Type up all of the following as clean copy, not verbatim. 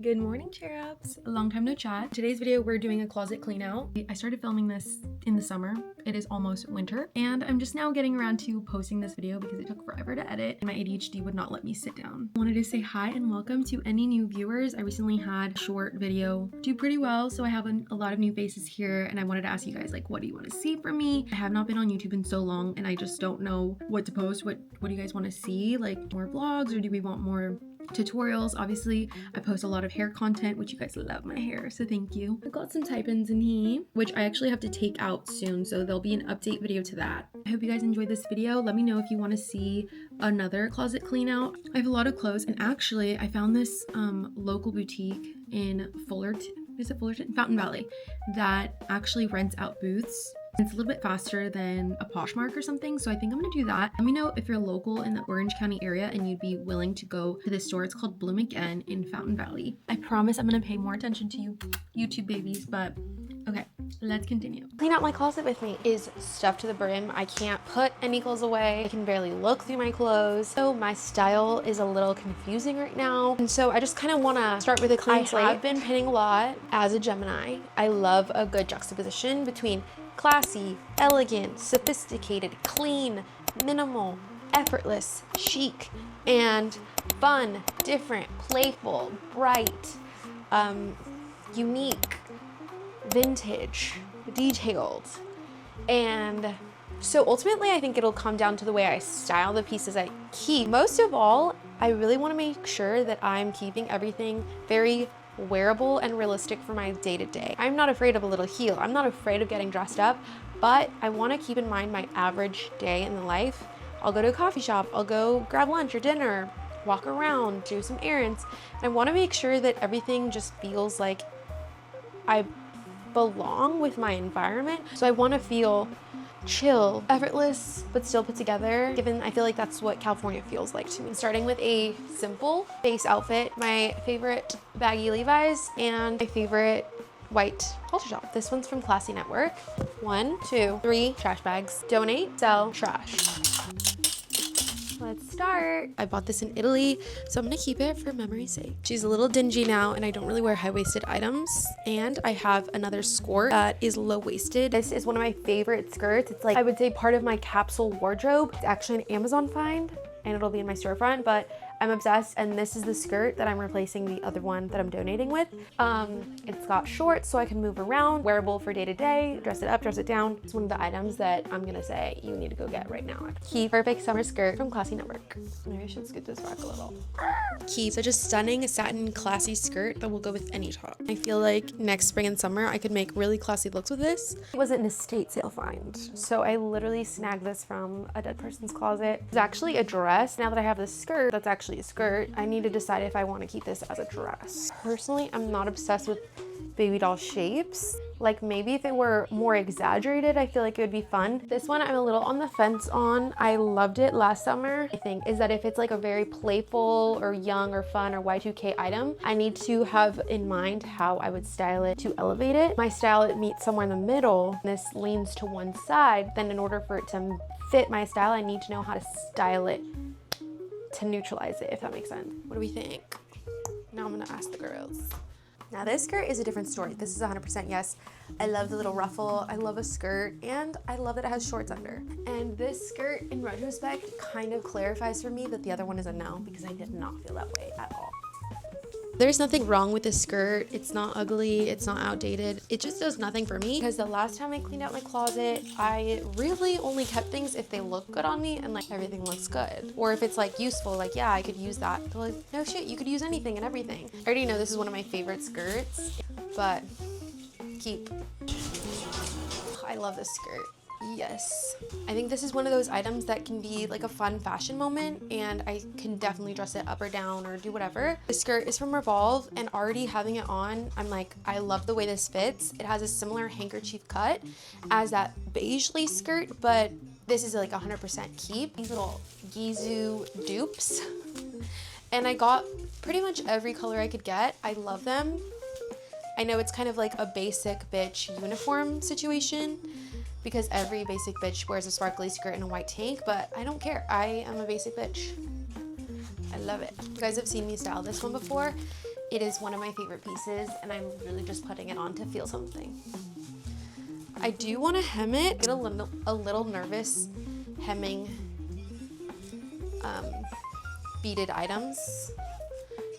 Good morning, cherubs. A long time no chat. Today's video, we're doing a closet clean out. I started filming this in the summer. It is almost winter, and I'm just now getting around to posting this video because it took forever to edit and my ADHD would not let me sit down. I wanted to say hi and welcome to any new viewers. I recently had a short video do pretty well, so I have a lot of new faces here, and I wanted to ask you guys, like, what do you want to see from me? I have not been on YouTube in so long, and I just don't know what to post. What do you guys want to see? Like, more vlogs, or do we want more tutorials? Obviously I post a lot of hair content, which you guys love my hair, so thank you. I've got some type-ins in here, which I actually have to take out soon, so there'll be an update video to that. I hope you guys enjoyed this video. Let me know if you want to see another closet clean out. I have a lot of clothes, and actually I found this local boutique in Fullerton. Is it Fullerton? Fountain Valley, that actually rents out booths. It's a little bit faster than a Poshmark or something, so I think I'm gonna do that. Let me know if you're local in the Orange County area and you'd be willing to go to this store. It's called Bloom Again in Fountain Valley. I promise I'm gonna pay more attention to you YouTube babies, but okay, let's continue. Clean out my closet with me is stuffed to the brim. I can't put any clothes away. I can barely look through my clothes. So my style is a little confusing right now. And so I just kind of want to start with a clean slate. I have been pinning a lot as a Gemini. I love a good juxtaposition between classy, elegant, sophisticated, clean, minimal, effortless, chic, and fun, different, playful, bright, unique, vintage, detailed. And so ultimately I think it'll come down to the way I style the pieces I keep. Most of all, I really want to make sure that I'm keeping everything very wearable and realistic for my day-to-day. I'm not afraid of a little heel. I'm not afraid of getting dressed up, but I want to keep in mind my average day in the life. I'll go to a coffee shop, I'll go grab lunch or dinner, walk around, do some errands. I want to make sure that everything just feels like I belong with my environment. So I want to feel chill, effortless, but still put together, given I feel like that's what California feels like to me. Starting with a simple base outfit, my favorite baggy Levi's and my favorite white halter top. This one's from Classy Network. 1, 2, 3 trash bags. Donate, sell, trash. Let's start. I bought this in Italy, so I'm gonna keep it for memory's sake. She's a little dingy now, and I don't really wear high-waisted items. And I have another skirt that is low-waisted. This is one of my favorite skirts. It's like, I would say, part of my capsule wardrobe. It's actually an Amazon find, and it'll be in my storefront, but I'm obsessed, and this is the skirt that I'm replacing the other one that I'm donating with. It's got shorts so I can move around, wearable for day to day, dress it up, dress it down. It's one of the items that I'm gonna say you need to go get right now. Key, perfect summer skirt from Classy Network. Maybe I should scoot this back a little. Key, such a stunning satin classy skirt that will go with any top. I feel like next spring and summer I could make really classy looks with this. It was an estate sale find, so I literally snagged this from a dead person's closet. It's actually a dress. Now that I have this skirt that's actually a skirt, I need to decide if I want to keep this as a dress. Personally, I'm not obsessed with baby doll shapes. Like, maybe if it were more exaggerated, I feel like it would be fun. This one I'm a little on the fence on. I loved it last summer. I think is that if it's like a very playful or young or fun or Y2K item, I need to have in mind how I would style it to elevate it. My style, it meets somewhere in the middle. This leans to one side. Then in order for it to fit my style, I need to know how to style it to neutralize it, if that makes sense. What do we think? Now I'm gonna ask the girls. Now this skirt is a different story. This is 100% yes. I love the little ruffle. I love a skirt, and I love that it has shorts under. And this skirt, in retrospect, kind of clarifies for me that the other one is a no, because I did not feel that way at all. There's nothing wrong with this skirt. It's not ugly, it's not outdated. It just does nothing for me, because the last time I cleaned out my closet, I really only kept things if they look good on me and like everything looks good. Or if it's like useful, like, yeah, I could use that. They're like, no shit, you could use anything and everything. I already know this is one of my favorite skirts, but keep. I love this skirt. Yes. I think this is one of those items that can be like a fun fashion moment, and I can definitely dress it up or down or do whatever. The skirt is from Revolve, and already having it on, I'm like, I love the way this fits. It has a similar handkerchief cut as that beige lace skirt, but this is like 100% keep. These little Gizu dupes. And I got pretty much every color I could get. I love them. I know it's kind of like a basic bitch uniform situation, because every basic bitch wears a sparkly skirt and a white tank, but I don't care. I am a basic bitch. I love it. You guys have seen me style this one before. It is one of my favorite pieces, and I'm really just putting it on to feel something. I do want to hem it. I get a little nervous hemming beaded items.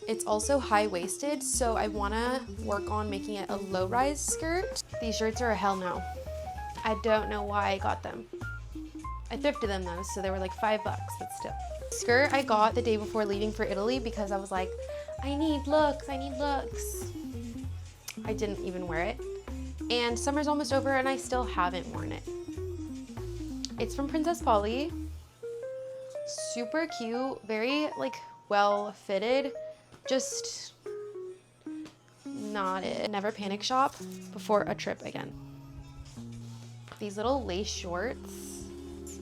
It's also high-waisted, so I want to work on making it a low-rise skirt. These shirts are a hell no. I don't know why I got them. I thrifted them though, so they were like $5, but still. Skirt I got the day before leaving for Italy because I was like, I need looks, I need looks. I didn't even wear it. And summer's almost over and I still haven't worn it. It's from Princess Polly. Super cute, very like well fitted. Just not it. Never panic shop before a trip again. These little lace shorts.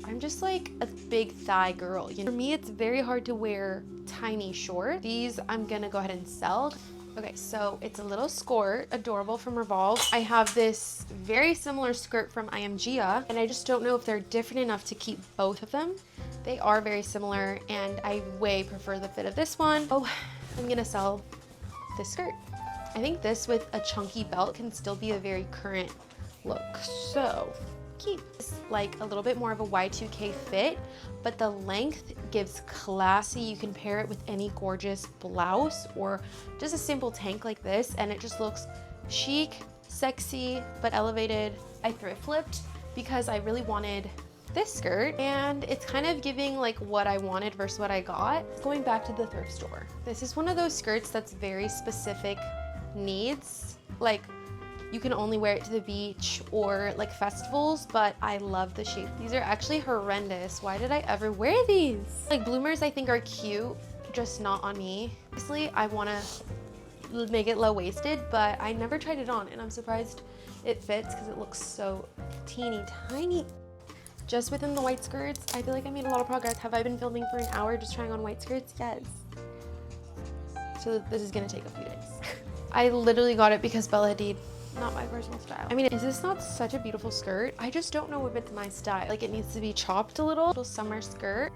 I'm just like a big thigh girl. You know, for me, it's very hard to wear tiny shorts. These I'm gonna go ahead and sell. Okay, so it's a little skirt, adorable, from Revolve. I have this very similar skirt from IMGA, and I just don't know if they're different enough to keep both of them. They are very similar, and I way prefer the fit of this one. Oh, I'm gonna sell this skirt. I think this with a chunky belt can still be a very current look. So keep this like a little bit more of a Y2K fit, but the length gives classy. You can pair it with any gorgeous blouse or just a simple tank like this, and it just looks chic, sexy, but elevated. I thrift flipped because I really wanted this skirt, and it's kind of giving like what I wanted versus what I got. Going back to the thrift store. This is one of those skirts that's very specific needs. Like, you can only wear it to the beach or like festivals, but I love the shape. These are actually horrendous. Why did I ever wear these? Like, bloomers I think are cute, just not on me. Obviously, I wanna make it low-waisted, but I never tried it on, and I'm surprised it fits because it looks so teeny tiny. Just within the white skirts, I feel like I made a lot of progress. Have I been filming for an hour just trying on white skirts? Yes. So this is gonna take a few days. I literally got it because Bella Hadid. Not my personal style. I mean, is this not such a beautiful skirt? I just don't know if it's my style. Like, it needs to be chopped a little summer skirt.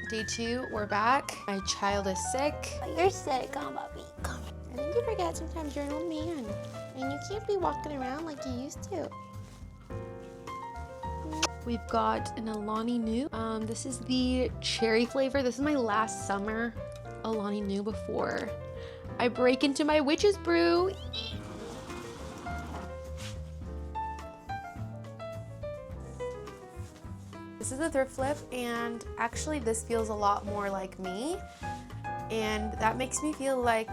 Day 2, we're back. My child is sick. You're sick, huh, Bobby? Come here. I think you forget sometimes you're an old man, and you can't be walking around like you used to. We've got an Alani Nu. This is the cherry flavor. This is my last summer Alani Nu before I break into my witch's brew. This is a thrift flip, and actually this feels a lot more like me, and that makes me feel like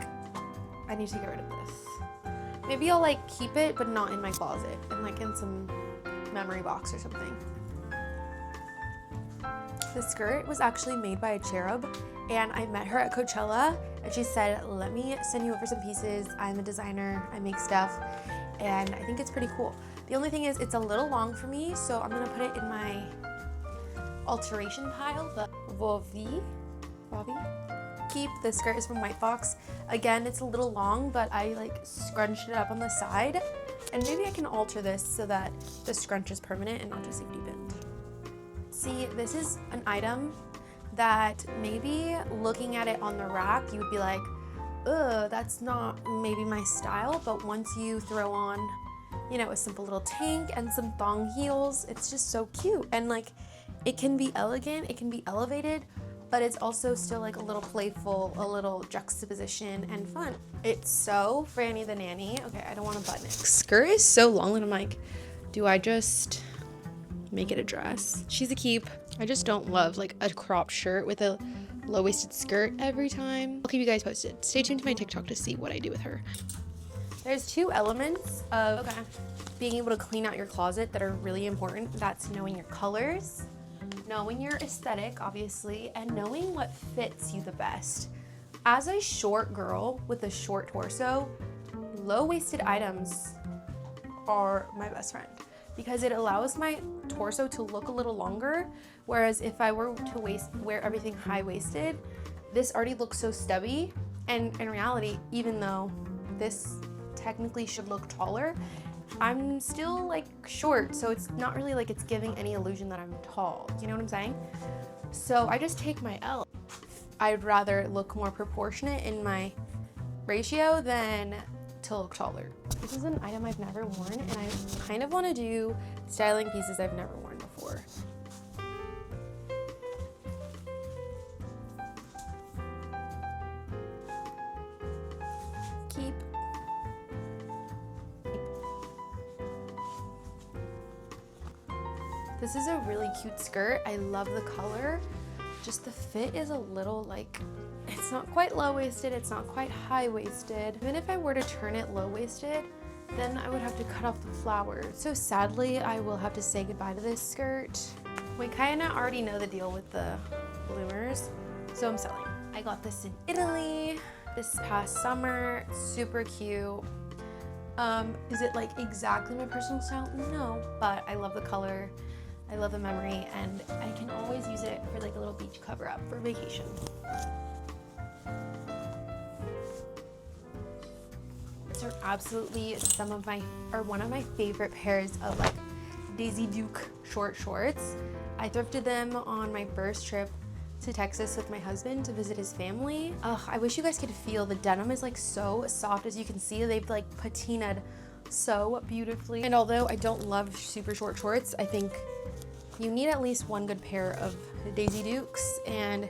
I need to get rid of this. Maybe I'll like keep it, but not in my closet, and like in some memory box or something. The skirt was actually made by a cherub, and I met her at Coachella, and she said, let me send you over some pieces. I'm a designer, I make stuff, and I think it's pretty cool. The only thing is it's a little long for me, so I'm gonna put it in my alteration pile, the Vovi. Keep. The skirt is from White Box. Again, it's a little long, but I like scrunched it up on the side, and maybe I can alter this so that the scrunch is permanent and not just safety pinned. See, this is an item that maybe looking at it on the rack, you would be like, that's not maybe my style, but once you throw on, you know, a simple little tank and some thong heels, it's just so cute. And like, it can be elegant, it can be elevated, but it's also still like a little playful, a little juxtaposition and fun. It's so Franny the Nanny. Okay, I don't want to button it. Skirt is so long and I'm like, do I just make it a dress? She's a keep. I just don't love like a cropped shirt with a low-waisted skirt every time. I'll keep you guys posted. Stay tuned to my TikTok to see what I do with her. There's two elements of being able to clean out your closet that are really important. That's knowing your colors, knowing your aesthetic, obviously, and knowing what fits you the best. As a short girl with a short torso, low-waisted items are my best friend because it allows my torso to look a little longer, whereas if I were to wear everything high-waisted, this already looks so stubby, and in reality, even though this technically should look taller, I'm still like short, so it's not really like it's giving any illusion that I'm tall. You know what I'm saying? So I just take my L. I'd rather look more proportionate in my ratio than to look taller. This is an item I've never worn, and I kind of want to do styling pieces I've never worn before. Keep. This is a really cute skirt. I love the color. Just the fit is a little like, it's not quite low-waisted, it's not quite high-waisted. Even if I were to turn it low-waisted, then I would have to cut off the flowers. So sadly, I will have to say goodbye to this skirt. We kind of already know the deal with the bloomers, so I'm selling. I got this in Italy this past summer. It's super cute. Is it like exactly my personal style? No, but I love the color. I love the memory, and I can always use it for like a little beach cover up for vacation. These are absolutely one of my favorite pairs of like Daisy Duke short shorts. I thrifted them on my first trip to Texas with my husband to visit his family. Ugh, I wish you guys could feel the denim is like so soft. As you can see, they've like patinaed so beautifully. And although I don't love super short shorts, I think you need at least one good pair of Daisy Dukes, and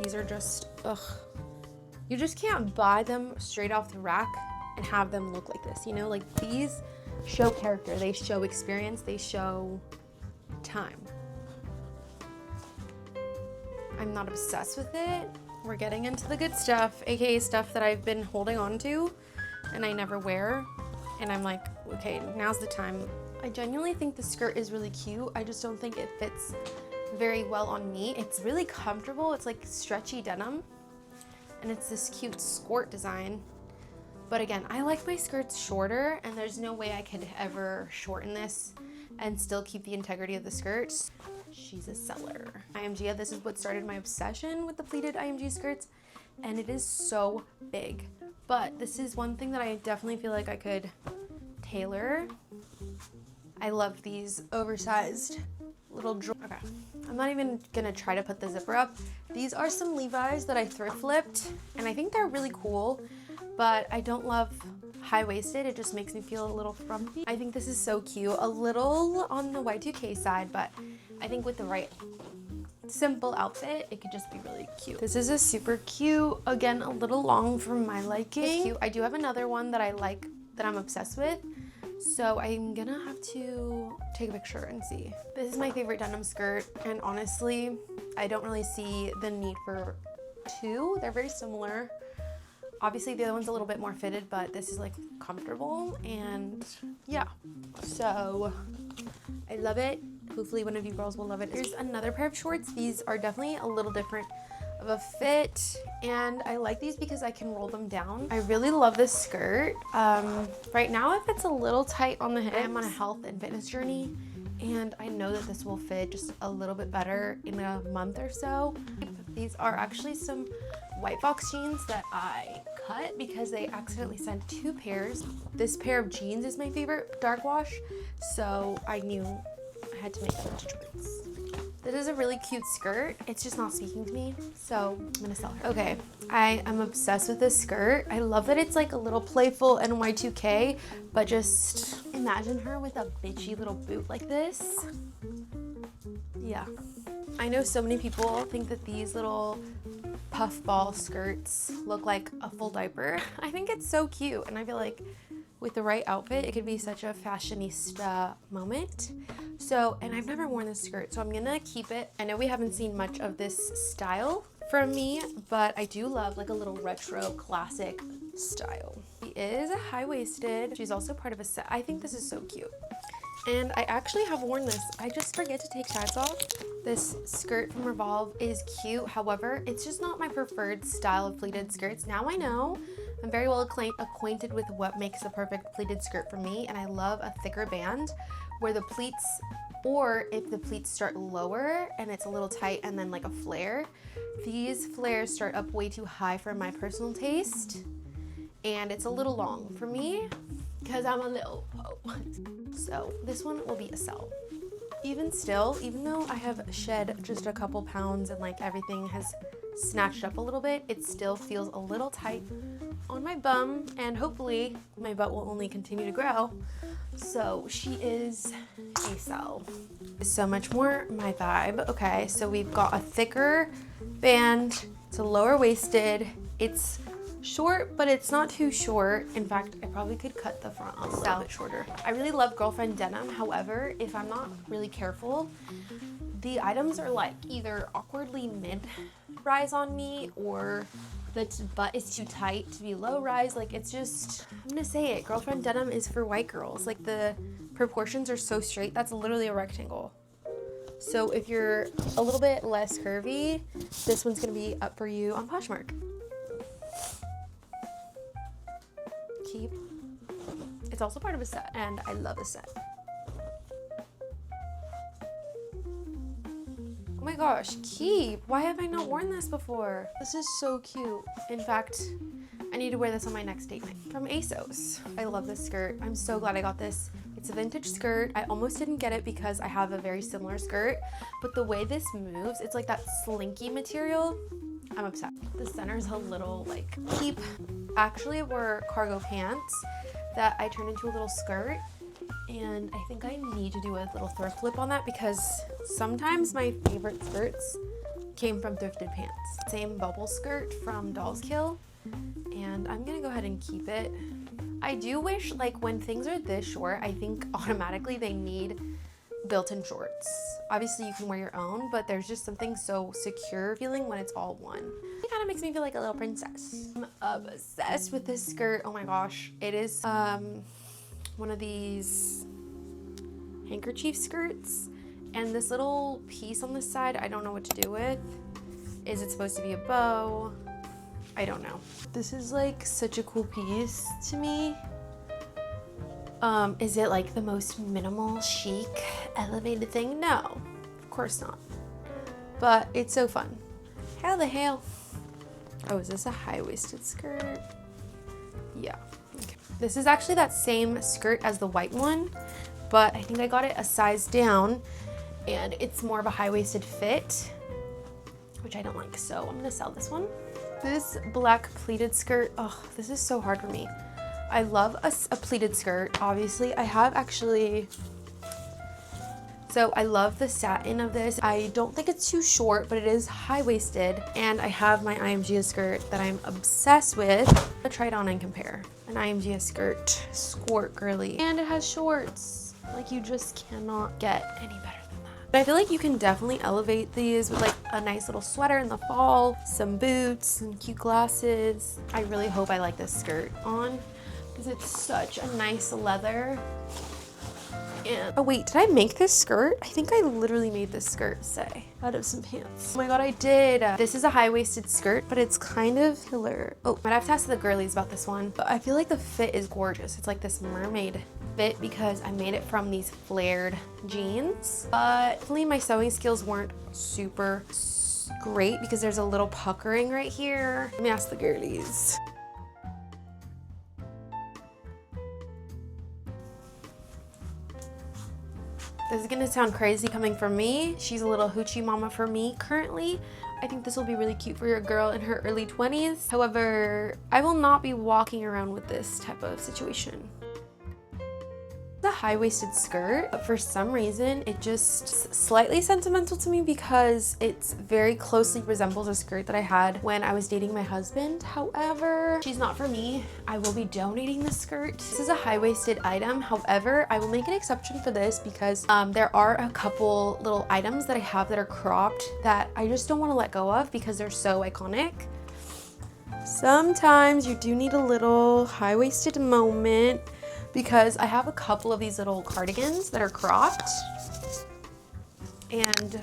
these are just, ugh. You just can't buy them straight off the rack and have them look like this, you know? Like, these show character, they show experience, they show time. I'm not obsessed with it. We're getting into the good stuff, aka stuff that I've been holding on to and I never wear. And I'm like, okay, now's the time. I genuinely think the skirt is really cute. I just don't think it fits very well on me. It's really comfortable. It's like stretchy denim, and it's this cute skirt design. But again, I like my skirts shorter, and there's no way I could ever shorten this and still keep the integrity of the skirt. She's a seller. IMG, this is what started my obsession with the pleated IMG skirts, and it is so big. But this is one thing that I definitely feel like I could tailor. I love these oversized little okay, I'm not even gonna try to put the zipper up. These are some Levi's that I thrift flipped, and I think they're really cool, but I don't love high-waisted. It just makes me feel a little frumpy. I think this is so cute. A little on the Y2K side, but I think with the right simple outfit, it could just be really cute. This is a super cute, again, a little long for my liking. It's cute. I do have another one that I like, that I'm obsessed with. So I'm gonna have to take a picture and see. This is my favorite denim skirt, and honestly, I don't really see the need for two. They're very similar. Obviously the other one's a little bit more fitted, but this is like comfortable, and yeah. So I love it. Hopefully one of you girls will love it. Here's another pair of shorts. These are definitely a little different of a fit, and I like these because I can roll them down. I really love this skirt. Right now it fits a little tight on the hips. I'm on a health and fitness journey, and I know that this will fit just a little bit better in a month or so. These are actually some White Fox jeans that I cut because they accidentally sent two pairs. This pair of jeans is my favorite dark wash, so I knew I had to make a choice. This is a really cute skirt. It's just not speaking to me, so I'm gonna sell her. Okay, I am obsessed with this skirt. I love that it's like a little playful and Y2K, but just imagine her with a bitchy little boot like this. Yeah. I know so many people think that these little puffball skirts look like a full diaper. I think it's so cute, and I feel like with the right outfit, it could be such a fashionista moment. So, and I've never worn this skirt, so I'm gonna keep it. I know we haven't seen much of this style from me, but I do love like a little retro classic style. She is high-waisted. She's also part of a set. I think this is so cute. And I actually have worn this. I just forget to take tags off. This skirt from Revolve is cute. However, it's just not my preferred style of pleated skirts. Now I know. I'm very well acquainted with what makes a perfect pleated skirt for me, and I love a thicker band where the pleats, or if the pleats start lower and it's a little tight and then like a flare, these flares start up way too high for my personal taste, and it's a little long for me because I'm a little po. So this one will be a sell. Even still, even though I have shed just a couple pounds and like everything has snatched up a little bit, it still feels a little tight on my bum, and hopefully my butt will only continue to grow. So she is a sell. So much more my vibe. Okay, so we've got a thicker band. It's a lower waisted. It's short, but it's not too short. In fact, I probably could cut the front a little bit shorter. I really love girlfriend denim. However, if I'm not really careful, the items are like either awkwardly mid-rise on me, or the butt is too tight to be low rise. Like, it's just, I'm gonna say it, girlfriend denim is for white girls. Like, the proportions are so straight, that's literally a rectangle. So if you're a little bit less curvy, this one's gonna be up for you on Poshmark. Keep. It's also part of a set, and I love a set. Oh my gosh, keep. Why have I not worn this before? This is so cute. In fact, I need to wear this on my next date night. From ASOS. I love this skirt. I'm so glad I got this. It's a vintage skirt. I almost didn't get it because I have a very similar skirt, but the way this moves, it's like that slinky material. I'm obsessed. The center's a little like keep. Actually were cargo pants that I turned into a little skirt, and I think I need to do a little thrift flip on that because sometimes my favorite skirts came from thrifted pants. Same bubble skirt from Doll's Kill, and I'm gonna go ahead and keep it. I do wish, like, when things are this short, I think automatically they need built-in shorts. Obviously you can wear your own, but there's just something so secure feeling when it's all one. It kind of makes me feel like a little princess. I'm obsessed with this skirt. Oh my gosh. It is one of these handkerchief skirts, and this little piece on the side I don't know what to do with. Is it supposed to be a bow? I don't know. This is like such a cool piece to me. Is it like the most minimal, chic, elevated thing? No, of course not. But it's so fun. How the hell? Oh, is this a high-waisted skirt? Yeah. Okay. This is actually that same skirt as the white one, but I think I got it a size down, and it's more of a high-waisted fit, which I don't like, so I'm gonna sell this one. This black pleated skirt, oh, this is so hard for me. I love a pleated skirt, obviously. I have actually, so I love the satin of this. I don't think it's too short, but it is high-waisted, and I have my IMGA skirt that I'm obsessed with. I'm gonna try it on and compare. An IMGA skirt, squirt girly, and it has shorts. Like, you just cannot get any better. But I feel like you can definitely elevate these with like a nice little sweater in the fall, some boots, some cute glasses. I really hope I like this skirt on because it's such a nice leather. And oh wait, did I make this skirt? I think I literally made this skirt, say, out of some pants. Oh my god, I did. This is a high-waisted skirt, but it's kind of killer. Oh, I'd have to ask the girlies about this one, but I feel like the fit is gorgeous. It's like this mermaid fit because I made it from these flared jeans. But hopefully my sewing skills weren't super great because there's a little puckering right here. Let me ask the girlies. This is gonna sound crazy coming from me. She's a little hoochie mama for me currently. I think this will be really cute for your girl in her early 20s. However, I will not be walking around with this type of situation. The high-waisted skirt, but for some reason it just slightly sentimental to me because it's very closely resembles a skirt that I had when I was dating my husband. However, she's not for me. I will be donating this skirt. This is a high-waisted item. However, I will make an exception for this because there are a couple little items that I have that are cropped that I just don't want to let go of because they're so iconic. Sometimes you do need a little high-waisted moment, because I have a couple of these little cardigans that are cropped, and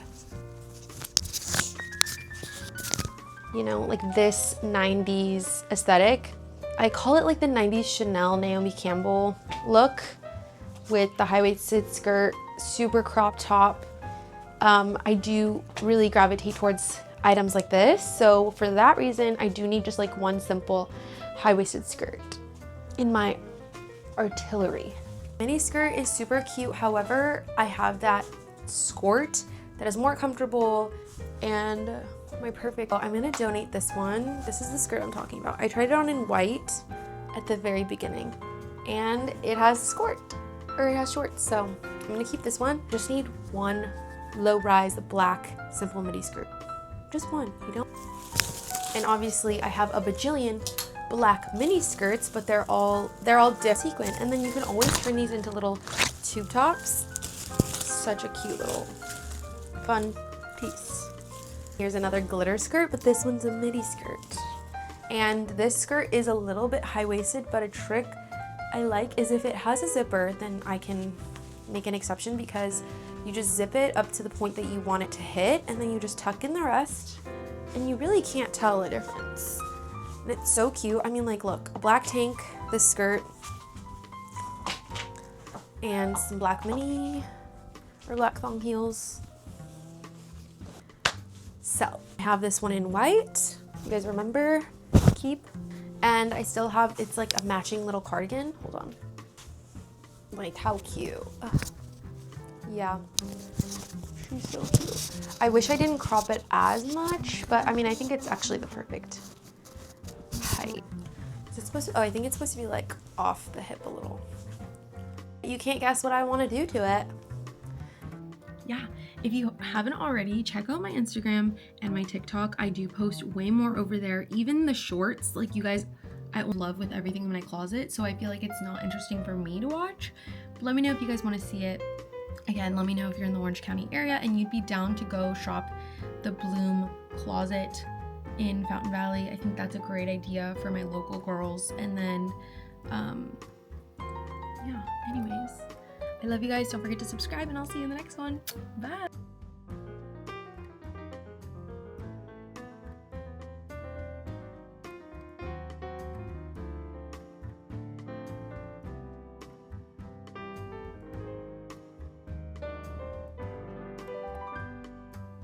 you know, like this 90s aesthetic. I call it like the 90s Chanel Naomi Campbell look with the high-waisted skirt, super crop top. I do really gravitate towards items like this, so for that reason I do need just like one simple high-waisted skirt in my artillery. Mini skirt is super cute. However, I have that skirt that is more comfortable and my perfect. I'm gonna donate this one. This is the skirt I'm talking about. I tried it on in white at the very beginning and it has skirt, or it has shorts, so I'm gonna keep this one. Just need one low-rise black simple midi skirt. Just one, you know? And obviously I have a bajillion black mini skirts, but they're all dip sequin, and then you can always turn these into little tube tops. Such a cute little fun piece. Here's another glitter skirt, but this one's a midi skirt, and this skirt is a little bit high-waisted, but a trick I like is if it has a zipper, then I can make an exception because you just zip it up to the point that you want it to hit, and then you just tuck in the rest, and you really can't tell a difference. And it's so cute. I mean, like, look, a black tank, this skirt, and some black mini or black thong heels. So I have this one in white. You guys remember? Keep. And I still have, it's like a matching little cardigan. Hold on. Like, how cute. Ugh. Yeah. She's so cute. I wish I didn't crop it as much, but I mean, I think it's actually the perfect height. Is it supposed to, oh, I think it's supposed to be like off the hip a little. You can't guess what I want to do to it. Yeah, if you haven't already, check out my Instagram and my TikTok. I do post way more over there. Even the shorts, like, you guys, I love with everything in my closet, so I feel like it's not interesting for me to watch. But let me know if you guys want to see it. Again, let me know if you're in the Orange County area and you'd be down to go shop the Bloom closet in Fountain Valley. I think that's a great idea for my local girls. And then, yeah, anyways, I love you guys. Don't forget to subscribe, and I'll see you in the next one. Bye.